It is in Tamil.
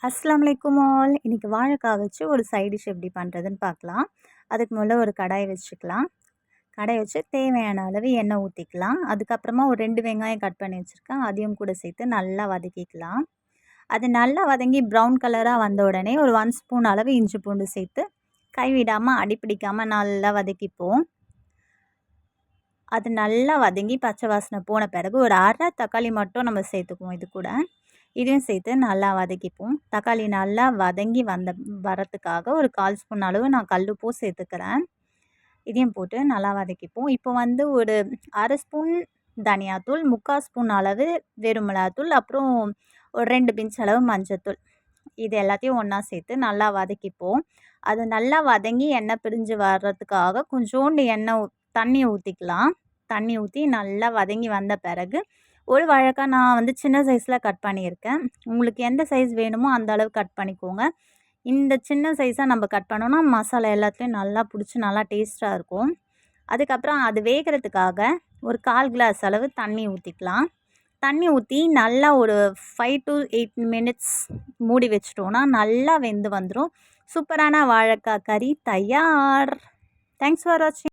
அஸ்ஸலாமு அலைக்கும் ஆல். இன்றைக்கி வாழைக்காய் வச்சு ஒரு சைட் டிஷ் எப்படி பண்ணுறதுன்னு பார்க்கலாம். அதுக்கு முதல்ல ஒரு கடாய் வச்சுக்கலாம். கடாய் வச்சு தேவையான அளவு எண்ணெய் ஊற்றிக்கலாம். அதுக்கப்புறமா ஒரு 2 வெங்காயம் கட் பண்ணி வச்சுருக்கேன், அதையும் கூட சேர்த்து நல்லா வதக்கிக்கலாம். அது நல்லா வதங்கி ப்ரௌன் கலராக வந்த உடனே ஒரு 1 ஸ்பூன் அளவு இஞ்சி பூண்டு சேர்த்து கைவிடாமல் அடிப்பிடிக்காமல் நல்லா வதக்கிப்போம். அது நல்லா வதங்கி பச்சை வாசனை போன பிறகு ஒரு அரை தக்காளி மட்டும் நம்ம சேர்த்துக்குவோம். இது கூட இதையும் சேர்த்து நல்லா வதக்கிப்போம். தக்காளி நல்லா வதங்கி வரத்துக்காக ஒரு 1/4 ஸ்பூன் அளவு நான் கல்லுப்பும் சேர்த்துக்கிறேன். இதையும் போட்டு நல்லா வதக்கிப்போம். இப்போ வந்து ஒரு அரை ஸ்பூன் தனியாத்தூள், 3/4 ஸ்பூன் அளவு வெறும் மிளகாத்தூள், அப்புறம் ஒரு 2 பிஞ்ச் அளவு மஞ்சத்தூள், இது எல்லாத்தையும் ஒன்றா சேர்த்து நல்லா வதக்கிப்போம். அது நல்லா வதங்கி எண்ணெய் பிரிஞ்சு வர்றதுக்காக கொஞ்சோண்டு தண்ணி ஊற்றிக்கலாம். தண்ணி ஊற்றி நல்லா வதங்கி வந்த பிறகு ஒரு வாழைக்காய் நான் வந்து சின்ன சைஸில் கட் பண்ணியிருக்கேன். உங்களுக்கு எந்த சைஸ் வேணுமோ அந்த அளவு கட் பண்ணிக்கோங்க. இந்த சின்ன சைஸாக நம்ம கட் பண்ணோன்னா மசாலா எல்லாத்துலேயும் நல்லா பிடிச்சி நல்லா டேஸ்ட்டாக இருக்கும். அதுக்கப்புறம் அது வேகிறதுக்காக ஒரு 1/4 கிளாஸ் அளவு தண்ணி ஊற்றிக்கலாம். தண்ணி ஊற்றி நல்லா ஒரு 5 to 8 மினிட்ஸ் மூடி வச்சிட்டோன்னா நல்லா வெந்து வந்துடும். சூப்பரான வாழைக்காய் கறி தயார். தேங்க்ஸ் ஃபார் வாட்சிங்.